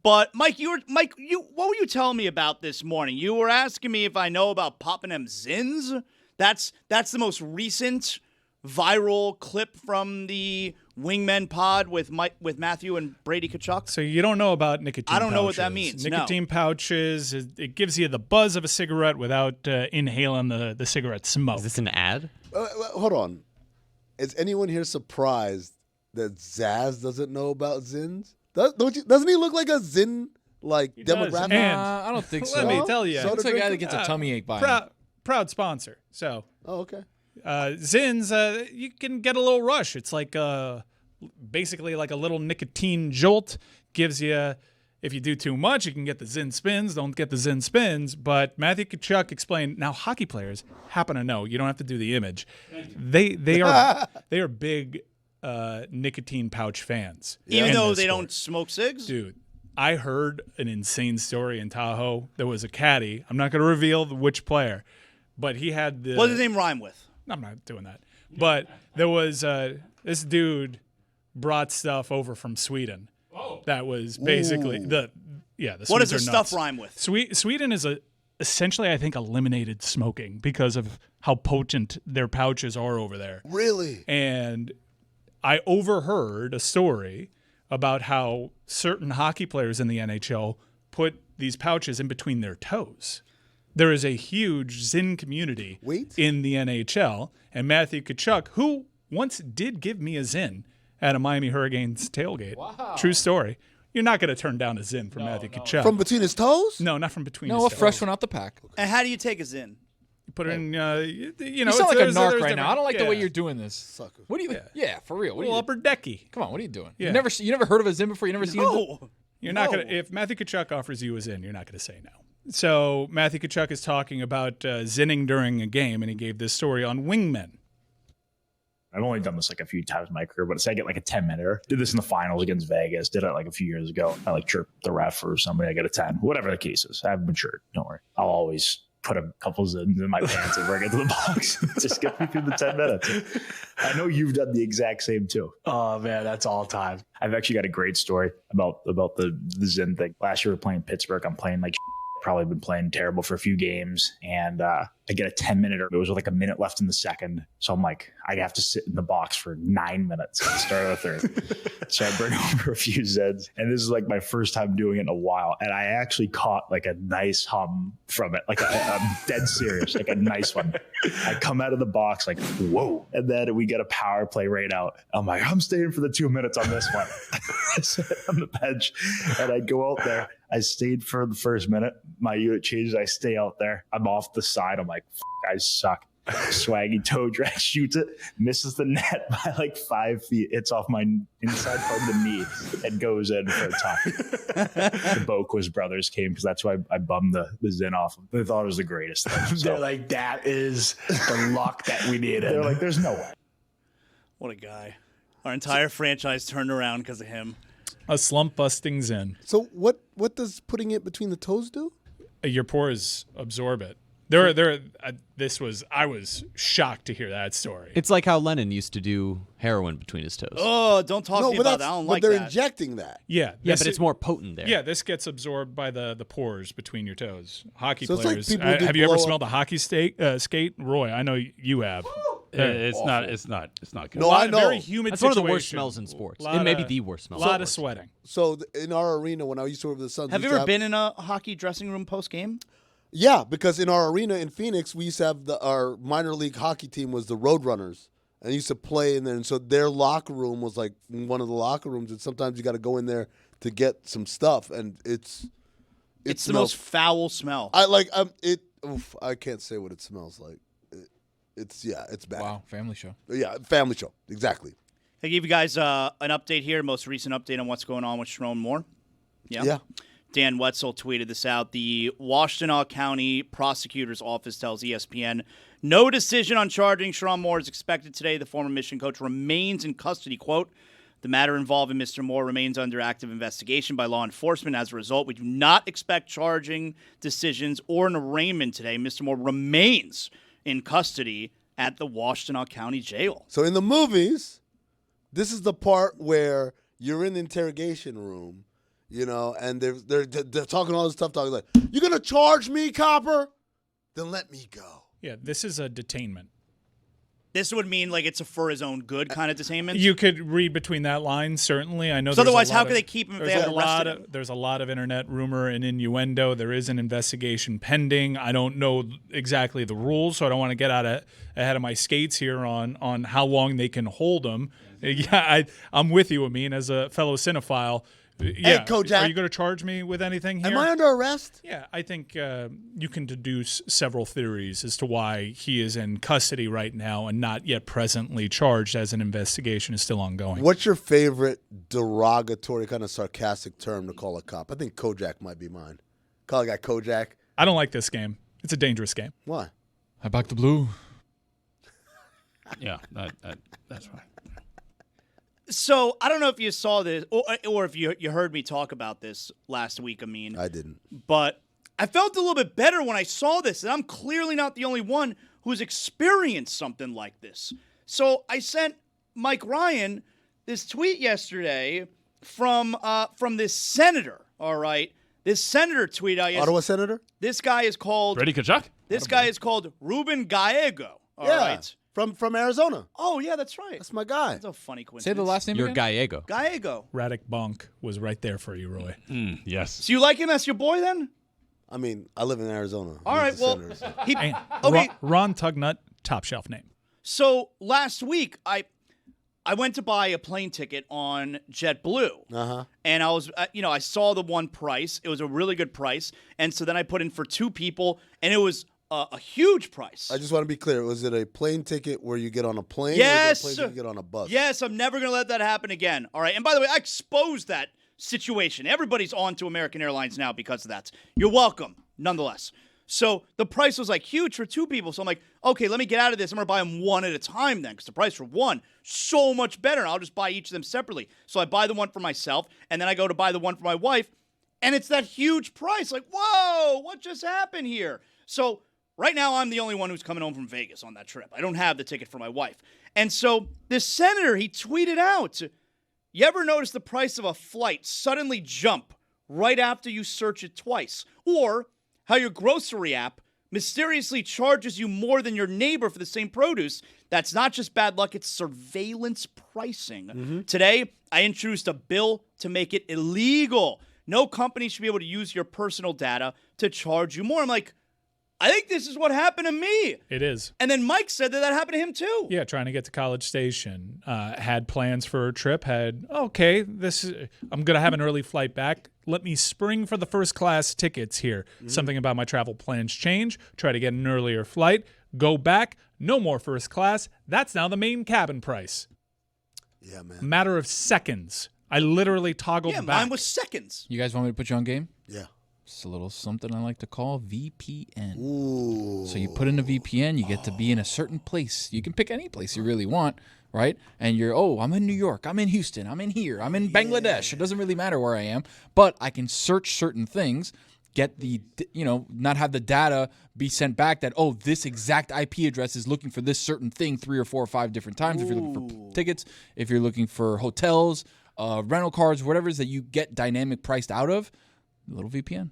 But Mike, what were you telling me about this morning? You were asking me if I know about popping them Zins. That's the most recent viral clip from the Wingmen pod with Matthew and Brady Tkachuk. So you don't know about nicotine pouches. I don't know what that means. Nicotine pouches, it gives you the buzz of a cigarette without inhaling the cigarette smoke. Is this an ad? Hold on. Is anyone here surprised that Zaz doesn't know about Zins? Doesn't he look like a Zin demographic? And I don't think so. let me tell you. Soda Looks like a guy that drinker? gets a tummy ache by him. Proud sponsor. So Oh, okay. Zins, you can get a little rush. It's like basically like a little nicotine jolt. Gives you, if you do too much, you can get the Zin spins. Don't get the Zin spins. But Matthew Tkachuk explained. Now hockey players happen to know. You don't have to do the image. They are big nicotine pouch fans. Even in though this they sport. don't smoke cigs? Dude, I heard an insane story in Tahoe. There was a caddy. I'm not going to reveal which player, but he had the. What does his name rhyme with? I'm not doing that. But there was this dude brought stuff over from Sweden. That was basically the Swedes What does the are stuff nuts. rhyme with? Sweden is essentially, I think, eliminated smoking because of how potent their pouches are over there. Really? And I overheard a story about how certain hockey players in the NHL put these pouches in between their toes. There is a huge Zin community in the NHL, and Matthew Tkachuk, who once did give me a Zin at a Miami Hurricanes tailgate. Wow. True story. You're not going to turn down a Zin from Matthew Tkachuk. From between his toes? No, not from between No, his a toes. fresh one out the pack. And how do you take a Zin? You put it in, You sound like a narc right now. I don't like the way you're doing this. Sucker. What do you? Yeah, for real. A What are little you? upper decky. Come on, what are you doing? Yeah. You never heard of a Zin before? You never seen it? No. You're not going to, if Matthew Tkachuk offers you a Zin, you're not going to say no. So Matthew Tkachuk is talking about zinning during a game, and he gave this story on Wingmen. I've only done this like a few times in my career, but say I get like a 10-minute. Did this in the finals against Vegas. Did it like a few years ago. I like chirped the ref or somebody. I get a 10. Whatever the case is. I've matured. Don't worry. I'll always put a couple Zins in my pants and bring it to the box. Just get me through the 10 minutes. I know you've done the exact same too. Oh man, that's all time. I've actually got a great story about the Zin thing. Last year we were playing Pittsburgh. I'm playing like probably been playing terrible for a few games, and I get a 10-minute. It was like a minute left in the second, so I'm like, I have to sit in the box for 9 minutes at the start of the third. So I bring over a few Zeds, and this is like my first time doing it in a while, and I actually caught like a nice hum from it, like I'm dead serious, like a nice one. I come out of the box like, whoa, and then we get a power play right out. I'm like, I'm staying for the 2 minutes on this one. I sit on the bench, and I go out there. I stayed for the first minute. My unit changes. I stay out there. I'm off the side. I'm like, I suck. Swaggy toe drag shoots it, misses the net by like 5 feet. It's off my inside part of the knee and goes in for a tie. The Boquist brothers came because that's why I bummed the Zin off. They thought it was the greatest thing. So, They're like, that is the luck that we needed. They're like, there's no way. What a guy. Our entire franchise turned around because of him. A slump-busting Zin. So what does putting it between the toes do? Your pores absorb it. I was shocked to hear that story. It's like how Lennon used to do heroin between his toes. Oh, don't talk to me about that. I don't like they're that. injecting that. Yeah, but it's more potent there. Yeah, this gets absorbed by the pores between your toes. Hockey So it's like players. people who do Have you ever blow smelled a hockey skate? Roy, I know you have. It's not good. No, I know. Very humid That's one of the worst situation. smells in sports. Lot It may be of- the worst smell. A lot of sweating. So in our arena, when I used to work with the Suns, Have we you used ever to been in a hockey dressing room post-game? Yeah, because in our arena in Phoenix, we used to have our minor league hockey team was the Roadrunners, and used to play in there. And so their locker room was like one of the locker rooms, and sometimes you got to go in there to get some stuff, and It's the most foul smell. I can't say what it smells like. It's bad. Wow, family show. Yeah, family show, exactly. I gave you guys an update here, most recent update on what's going on with Sharon Moore. Yeah. Dan Wetzel tweeted this out. The Washtenaw County Prosecutor's Office tells ESPN no decision on charging Sharon Moore is expected today. The former Michigan coach remains in custody. Quote, The matter involving Mr. Moore remains under active investigation by law enforcement. As a result, we do not expect charging decisions or an arraignment today. Mr. Moore remains in custody at the Washtenaw County Jail. So in the movies, this is the part where you're in the interrogation room, and they're talking all this stuff, talking like, "You gonna charge me, copper? Then let me go." Yeah, this is a detainment. This would mean like it's a for his own good kind of detainment? You could read between that line, certainly. I know. So there's otherwise, a lot how of, could they keep him if they there's haven't a lot arrested him? There's a lot of internet rumor and innuendo. There is an investigation pending. I don't know exactly the rules, so I don't want to get ahead of my skates here on how long they can hold him. Yeah, I'm with you, Amin, as a fellow cinephile. Yeah. Hey, Kojak. Are you going to charge me with anything here? Am I under arrest? Yeah, I think you can deduce several theories as to why he is in custody right now and not yet presently charged, as an investigation is still ongoing. What's your favorite derogatory kind of sarcastic term to call a cop? I think Kojak might be mine. Call a guy Kojak. I don't like this game. It's a dangerous game. Why? I back the blue. Yeah, that's right. So I don't know if you saw this or if you heard me talk about this last week, Amin. I didn't. But I felt a little bit better when I saw this, and I'm clearly not the only one who's experienced something like this. So I sent Mike Ryan this tweet yesterday from this senator, all right? This senator tweet out yesterday. Ottawa senator? This guy is called... Brady Kachuk? This guy is called Ruben Gallego, all right? From Arizona. Oh, yeah, that's right. That's my guy. That's a funny coincidence. Say the last name You're again? Gallego. Gallego. Radic Bonk was right there for you, Roy. Yes. So you like him as your boy then? I mean, I live in Arizona. All right, well, he, Hey, okay. Ron Tugnut, top shelf name. So last week, I went to buy a plane ticket on JetBlue, and I was, I saw the one price. It was a really good price, and so then I put in for two people, and it was a huge price. I just want to be clear. Was it a plane ticket where you get on a plane? Yes. Or was it a plane ticket you get on a bus? Yes, I'm never going to let that happen again. All right, and by the way, I exposed that situation. Everybody's on to American Airlines now because of that. You're welcome, nonetheless. So the price was like huge for two people. So I'm like, okay, let me get out of this. I'm going to buy them one at a time then, because the price for one, so much better. And I'll just buy each of them separately. So I buy the one for myself, and then I go to buy the one for my wife, and it's that huge price. Like, whoa, what just happened here? So right now, I'm the only one who's coming home from Vegas on that trip. I don't have the ticket for my wife. And so this senator, he tweeted out, you ever notice the price of a flight suddenly jump right after you search it twice? Or how your grocery app mysteriously charges you more than your neighbor for the same produce? That's not just bad luck, it's surveillance pricing. Today, I introduced a bill to make it illegal. No company should be able to use your personal data to charge you more. I'm like, I think this is what happened to me. It is. And then Mike said that happened to him too. Yeah, trying to get to College Station. Had plans for a trip. I'm going to have an early flight back. Let me spring for the first class tickets here. Something about my travel plans change. Try to get an earlier flight. Go back. No more first class. That's now the main cabin price. Yeah, man. Matter of seconds. I literally toggled back. Mine was seconds. You guys want me to put you on game? Yeah. It's a little something I like to call VPN. Ooh. So you put in a VPN, you get to be in a certain place. You can pick any place you really want, right? And I'm in New York, I'm in Houston, I'm in here, I'm in Bangladesh. It doesn't really matter where I am, but I can search certain things, get not have the data be sent back that, this exact IP address is looking for this certain thing 3 or 4 or 5 different times. If you're looking for tickets, if you're looking for hotels, rental cars, whatever it is that you get dynamic priced out of, a little VPN.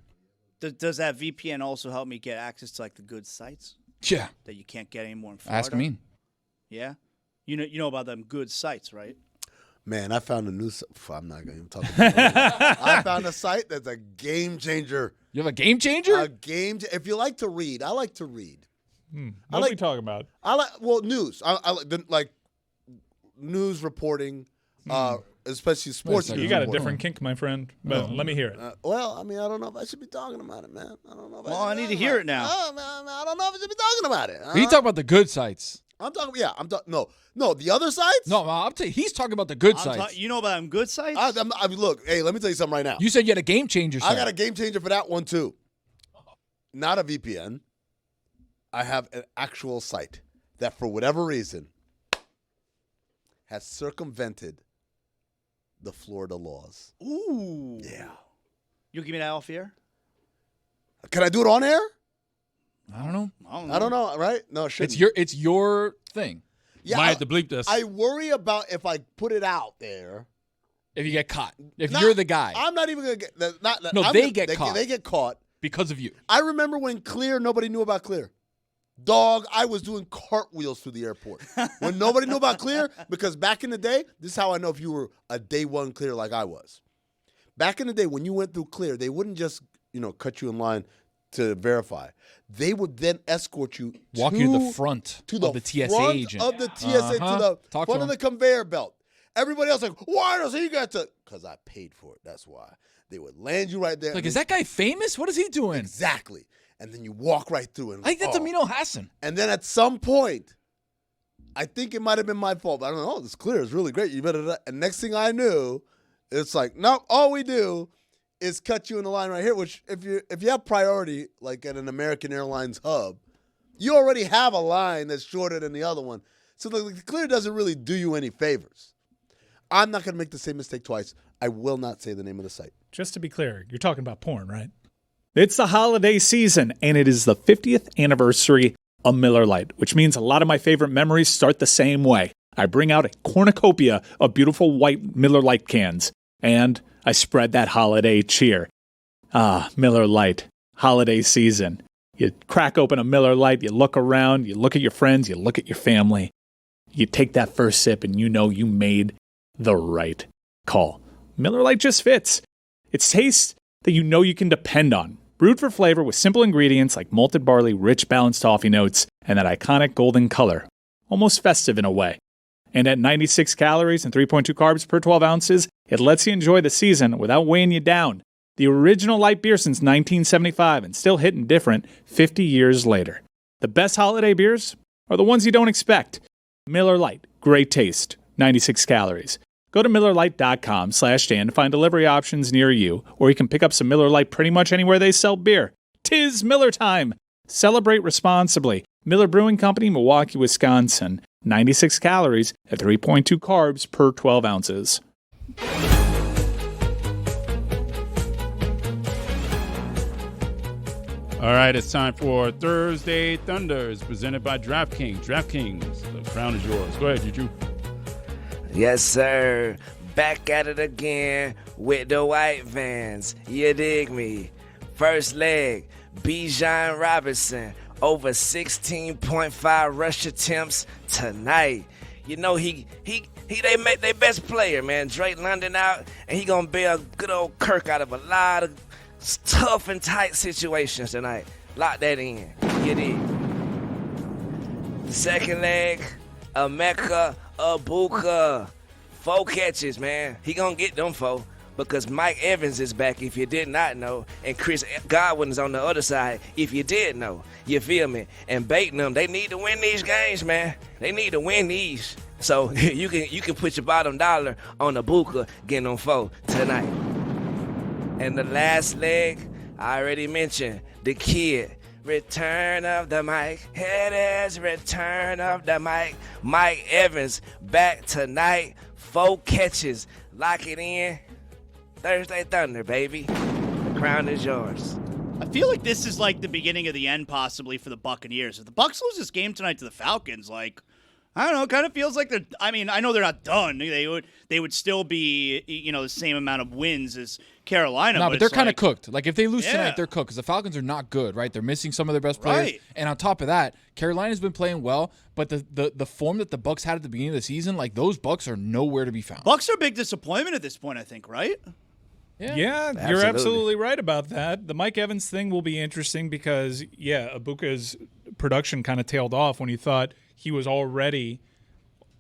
Does that VPN also help me get access to like the good sites? Yeah. That you can't get anymore in Florida? Ask Amin. Yeah? You know about them good sites, right? Man, I found a new I'm not going to even talk about it. I found a site that's a game changer. You have a game changer? If you like to read, I like to read. What are we talking about? I like news. I like news reporting, especially sports news. You got a reporting. different kink, my friend. But let me hear it. I don't know if I should be talking about it, man. I don't know. I need to hear it now. I don't know if I should be talking about it. You talk about the good sites. I'm talking. Yeah, I'm talking. No, the other sites. No, I'm telling you, he's talking about the good sites. You know about them good sites? Look, hey, let me tell you something right now. You said you had a game changer site. I got a game changer for that one too. Not a VPN. I have an actual site that, for whatever reason, has circumvented the Florida laws. Ooh. Yeah. You'll give me that off air? Can I do it on air? I don't know. I don't know, right? No, it shouldn't. It's your thing. Yeah, Might have to bleep this. I worry about if I put it out there. If you get caught. If you're the guy. I'm not even going to get get caught. They get caught. Because of you. I remember when Clear, nobody knew about Clear. Dog, I was doing cartwheels through the airport. When nobody knew about Clear, because back in the day, this is how I know if you were a day one Clear like I was. Back in the day, when you went through Clear, they wouldn't just, cut you in line to verify. They would then escort you Walk you to the front of the TSA front agent. of the TSA to the front of the conveyor belt. Everybody else like, why does he got to? Because I paid for it. That's why. They would land you right there. Like, is that guy famous? What is he doing? Exactly. And then you walk right through. And I think that's Amin Hassan. And then at some point, I think it might have been my fault, but I don't know. Oh, this Clear is really great. You better. And next thing I knew, it's like, nope, all we do is cut you in the line right here, which if you have priority, like at an American Airlines hub, you already have a line that's shorter than the other one. So the Clear doesn't really do you any favors. I'm not going to make the same mistake twice. I will not say the name of the site. Just to be clear, you're talking about porn, right? It's the holiday season, and it is the 50th anniversary of Miller Lite, which means a lot of my favorite memories start the same way. I bring out a cornucopia of beautiful white Miller Lite cans, and I spread that holiday cheer. Ah, Miller Lite, holiday season. You crack open a Miller Lite, you look around, you look at your friends, you look at your family. You take that first sip, and you know you made the right call. Miller Lite just fits. It's taste that you know you can depend on. Brewed for flavor with simple ingredients like malted barley, rich balanced toffee notes, and that iconic golden color. Almost festive in a way. And at 96 calories and 3.2 carbs per 12 ounces, it lets you enjoy the season without weighing you down. The original light beer since 1975 and still hitting different 50 years later. The best holiday beers are the ones you don't expect. Miller Lite, great taste, 96 calories. Go to MillerLite.com/Dan to find delivery options near you, or you can pick up some Miller Lite pretty much anywhere they sell beer. 'Tis Miller time! Celebrate responsibly. Miller Brewing Company, Milwaukee, Wisconsin. 96 calories at 3.2 carbs per 12 ounces. All right, it's time for Thursday Thunders, presented by DraftKings. DraftKings, the crown is yours. Go ahead, Juju. Yes, sir. Back at it again with the white vans. You dig me? First leg, Bijan Robinson, over 16.5 rush attempts tonight. You know they best player, man. Drake London out, and he gonna be a good old Kirk out of a lot of tough and tight situations tonight. Lock that in. You dig? The second leg, Emeka Egbuka. 4 catches, man. He gonna get them 4 because Mike Evans is back, if you did not know, and Chris Godwin is on the other side, if you did know. You feel me? And baiting them, they need to win these games, man. They need to win these. So you can put your bottom dollar on Egbuka getting them 4 tonight. And the last leg, I already mentioned, the kid. Return of the mic. It is return of the mic. Mike Evans back tonight. 4 catches. Lock it in. Thursday Thunder, baby. The crown is yours. I feel like this is like the beginning of the end possibly for the Buccaneers. If the Bucs lose this game tonight to the Falcons, like, I don't know, it kind of feels like I know they're not done. They would still be, the same amount of wins as Carolina. No, but they're kind of cooked. Like, if they lose Yeah. tonight, they're cooked because the Falcons are not good, right? They're missing some of their best players. Right. And on top of that, Carolina's been playing well, but the form that the Bucs had at the beginning of the season, like, those Bucs are nowhere to be found. Bucs are a big disappointment at this point, I think, right? Yeah, you're absolutely right about that. The Mike Evans thing will be interesting because, Egbuka's production kind of tailed off when you thought he was already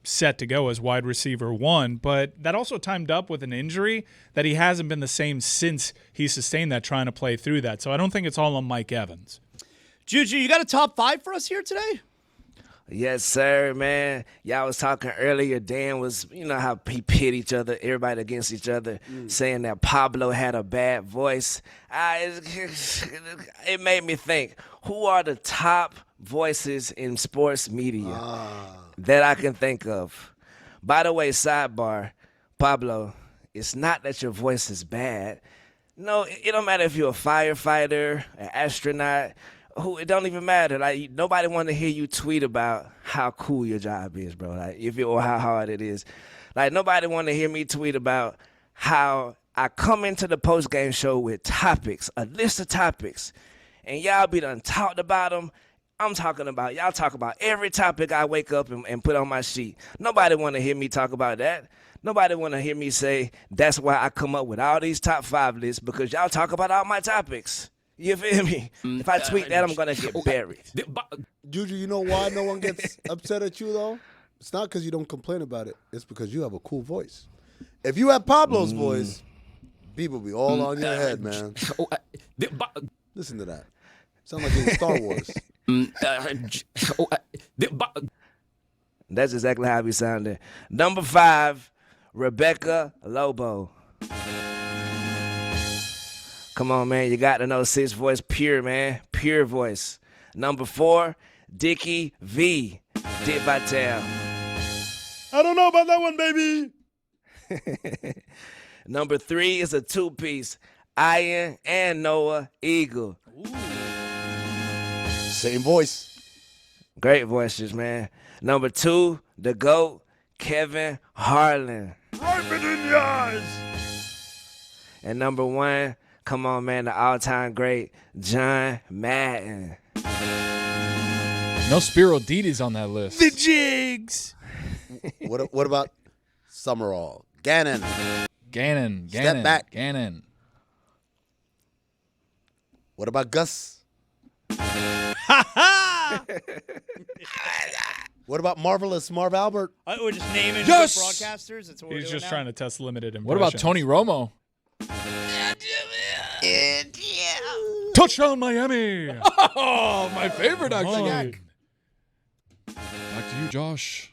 set to go as wide receiver 1, but that also timed up with an injury that he hasn't been the same since he sustained that, trying to play through that. So I don't think it's all on Mike Evans. Juju, you got a top 5 for us here today? Yes, sir, man. Y'all was talking earlier. Dan was, how he pit each other, everybody against each other, saying that Pablo had a bad voice. It made me think, who are the top voices in sports media that I can think of? By the way, sidebar, Pablo, It's not that your voice is bad. No, it don't matter if you're a firefighter, an astronaut, it don't even matter. Like, nobody want to hear you tweet about how cool your job is, bro. Like, or how hard it is. Like, nobody want to hear me tweet about how I come into the post-game show with topics, a list of topics, and y'all be done talked about them. I'm talking about, y'all talk about every topic I wake up and put on my sheet. Nobody want to hear me talk about that. Nobody want to hear me say that's why I come up with all these top 5 lists, because y'all talk about all my topics. You feel me? If I tweet that, I'm going to get buried. Juju, you know why no one gets upset at you, though? It's not because you don't complain about it. It's because you have a cool voice. If you have Pablo's voice, people be all on your head, man. Listen to that. Sound like you're in Star Wars. That's exactly how I be sounding. Number 5, Rebecca Lobo. Come on, man. You got to know sis voice pure, man. Pure voice. Number 4, Dickie V. Dick Vitale. I don't know about that one, baby. Number 3 is a 2-piece. Ian and Noah Eagle. Same voice. Great voices, man. Number 2, the GOAT, Kevin Harlan. Right between the eyes. And number 1, come on, man, the all-time great, John Madden. No Spiro Didi's on that list. The Jigs. What about Summerall? Gannon. Gannon. Back. Gannon. What about Gus? What about Marvelous Marv Albert? We're just naming Yes! broadcasters. That's what we're He's doing just now. trying to test limited impressions. What about Tony Romo? Touchdown Miami. Oh, my favorite, actually. Mine. Back to you, Josh.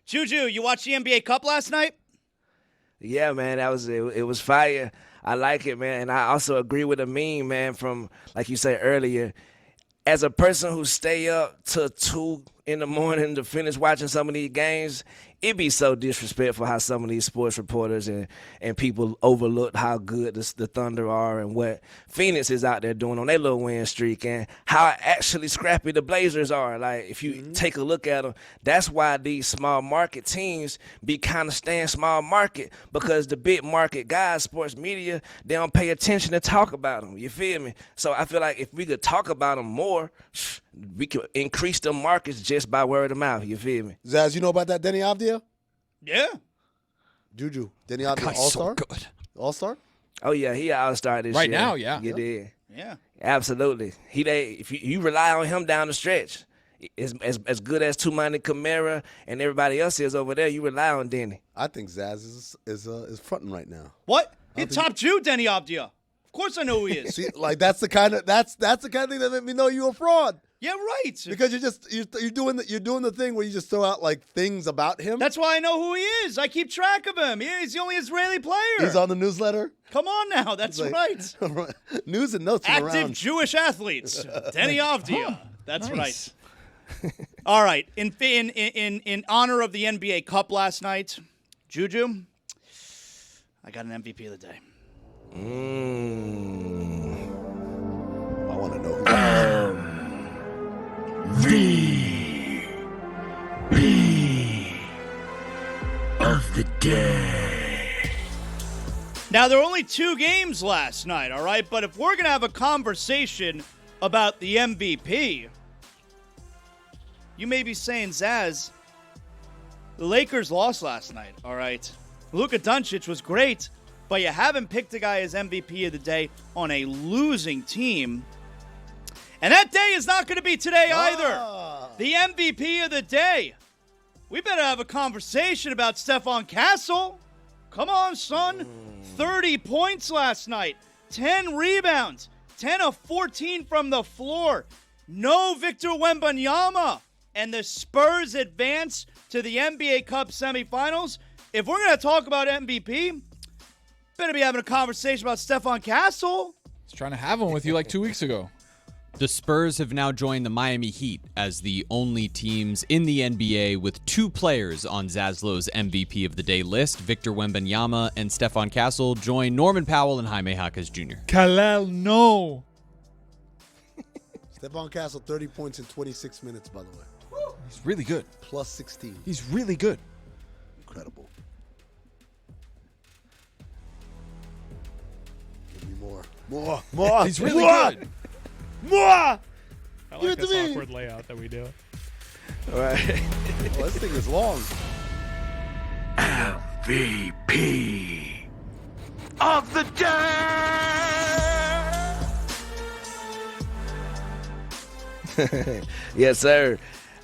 Juju, you watched the NBA Cup last night? Yeah, man, it was fire. I like it, man. And I also agree with Amin, man, from, like you said earlier, as a person who stay up till 2 in the morning to finish watching some of these games, it be so disrespectful how some of these sports reporters and people overlook how good the Thunder are and what Phoenix is out there doing on their little win streak and how actually scrappy the Blazers are. Like, if you take a look at them, that's why these small market teams be kind of staying small market, because the big market guys, sports media, they don't pay attention to talk about them. You feel me? So I feel like if we could talk about them more, we could increase the markets just by word of mouth. You feel me? Zaz, you know about that Denny Avdia? Yeah. Juju, Denny Avdia, Guy's All-Star? so good. All-Star? Oh, yeah, he an all-star this Right year. now, yeah. You did. Yeah. Absolutely. If you rely on him down the stretch, as good as Tumani Kamara and everybody else is over there, you rely on Denny. I think Zaz is fronting right now. What? He topped you, Denny Avdia. Of course I know who he is. See, like that's the kind of thing that made me know you're a fraud. Yeah, right. Because you're doing the thing where you just throw out like things about him. That's why I know who he is. I keep track of him. He's the only Israeli player. He's on the newsletter. Come on now, that's Like, right. News and notes from Active around. Jewish athletes, Denny Avdia. That's Nice. right. All right. In honor of the NBA Cup last night, Juju, I got an MVP of the day. I want to know who. Of the day. Now, there were only 2 games last night, all right? But if we're going to have a conversation about the MVP, you may be saying, Zaz, the Lakers lost last night, all right? Luka Doncic was great, but you haven't picked a guy as MVP of the day on a losing team. And that day is not going to be today either. The MVP of the day. We better have a conversation about Stephon Castle. Come on, son. 30 points last night. 10 rebounds. 10 of 14 from the floor. No Victor Wembanyama. And the Spurs advance to the NBA Cup semifinals. If we're going to talk about MVP, better be having a conversation about Stephon Castle. I was trying to have one with you like 2 weeks ago. The Spurs have now joined the Miami Heat as the only teams in the NBA with 2 players on Zaslow's MVP of the Day list. Victor Wembanyama and Stephon Castle join Norman Powell and Jaime Jaquez Jr. Kalel, no. Stephon Castle, 30 points in 26 minutes, by the way. He's really good. Plus 16. He's really good. Incredible. Give me more. More. He's really good. More. I Give like it to this me. awkward layout that we do. All right. Well, this thing is long. MVP of the day. Yes, sir.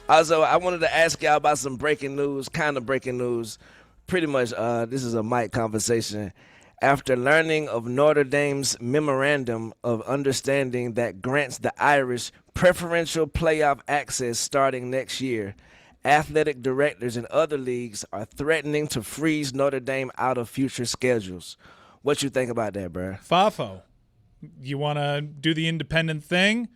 Also, I wanted to ask y'all about some breaking news, kind of breaking news. Pretty much, this is a mic conversation. After learning of Notre Dame's memorandum of understanding that grants the Irish preferential playoff access starting next year, athletic directors in other leagues are threatening to freeze Notre Dame out of future schedules. What you think about that, bro? Fafo, you want to do the independent thing?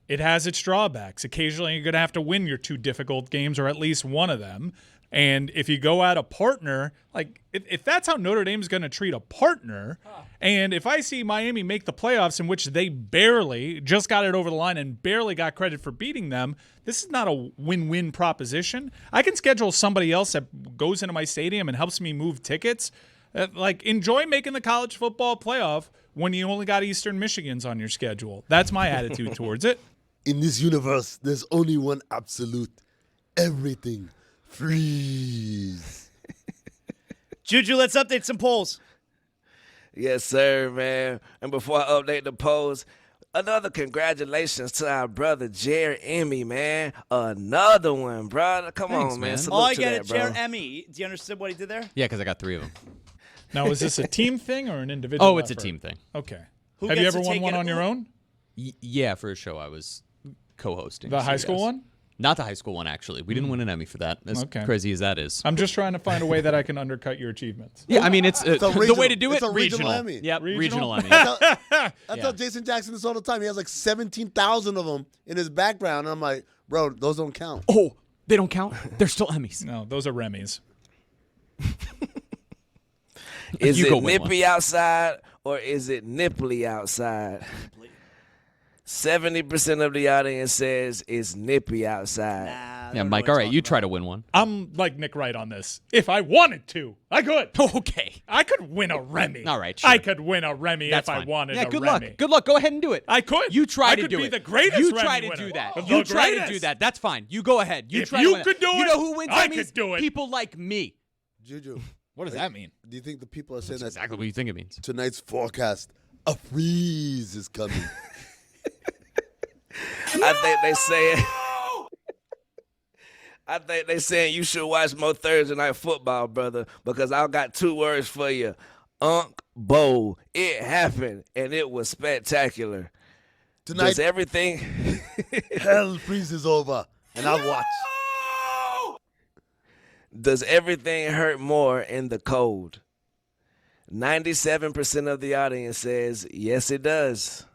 It has its drawbacks. Occasionally, you're going to have to win your 2 difficult games or at least one of them. And if you go at a partner, like if that's how Notre Dame's going to treat a partner, and if I see Miami make the playoffs in which they barely just got it over the line and barely got credit for beating them, this is not a win-win proposition. I can schedule somebody else that goes into my stadium and helps me move tickets. Enjoy making the college football playoff when you only got Eastern Michigans on your schedule. That's my attitude towards it. In this universe, there's only one absolute. Everything. Freeze. Juju, let's update some polls. Yes, sir, man. And before I update the polls, another congratulations to our brother Jeremy, man. Another one, brother. Come Thanks, on, man. man. Salute I to get that, it, bro. Jeremy. Do you understand what he did there? Yeah, because I got 3 of them. Now, is this a team thing or an individual Oh, it's a effort? team thing. Okay. Who Have you gets ever to won take one it? on your own? Yeah, for a show I was co-hosting. The so high school yes. one? Not the high school one, actually. We didn't win an Emmy for that, as Okay. crazy as that is. I'm just trying to find a way that I can undercut your achievements. Yeah, I mean, it's a the regional- way to do it. it's a regional Emmy. Yep, regional Emmy. I tell Jason Jackson this all the time. He has like 17,000 of them in his background. And I'm like, bro, those don't count. Oh, they don't count? They're still Emmys. No, those are Remy's. Is You it go win one. nippy outside or is it nipply outside? 70% of the audience says it's nippy outside. Yeah, Mike, all right, you try to win one. I'm like Nick Wright on this. If I wanted to, I could. Okay. I could win a Remy. All right, sure. I could win a Remy That's if fine. I wanted Yeah, a good Remy. luck. Good luck. Go ahead and do it. I could. You try I to could do be it. the greatest You Remy try to winner. do that. The You try to greatest. do that. That's fine. You go ahead. You If try you to win could do You it, know who wins I Emmys? could do it. People like me. Juju, What does that mean? do you think the people are saying That's that exactly what you think it means. tonight's forecast, a freeze is coming? I think they saying you should watch more Thursday Night Football, brother, because I got 2 words for you. Unk Bowl. It happened, and it was spectacular. Tonight, Does everything... hell freezes over, and I'll watch. Does everything hurt more in the cold? 97% of the audience says, yes, it does.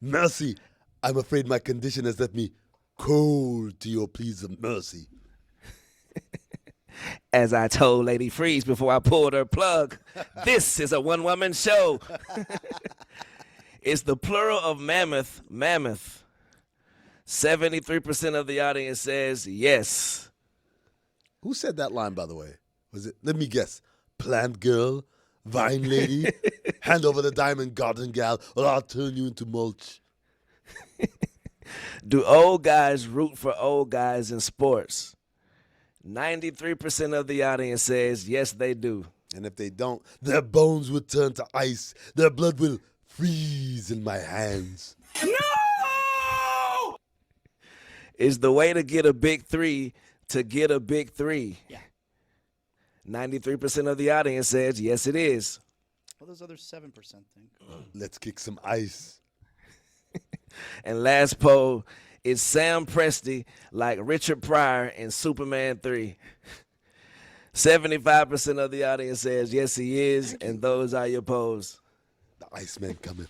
Mercy, I'm afraid my condition has left me cold to your pleas of mercy. As I told Lady Freeze before I pulled her plug, this is a one-woman show. It's the plural of mammoth, mammoth. 73% of the audience says yes. Who said that line, by the way? Was it, let me guess, Plant Girl, Vine Lady, hand over the diamond garden gal, or I'll turn you into mulch. Do old guys root for old guys in sports? 93% of the audience says yes, they do. And if they don't, their bones will turn to ice. Their blood will freeze in my hands. No! Is the way to get a big 3 to get a big 3? Yeah. 93% of the audience says yes, it is. What those other 7% think? Let's kick some ice. And last poll, is Sam Presti like Richard Pryor in Superman 3? 75% of the audience says yes, he is, and those are your polls. The Iceman coming.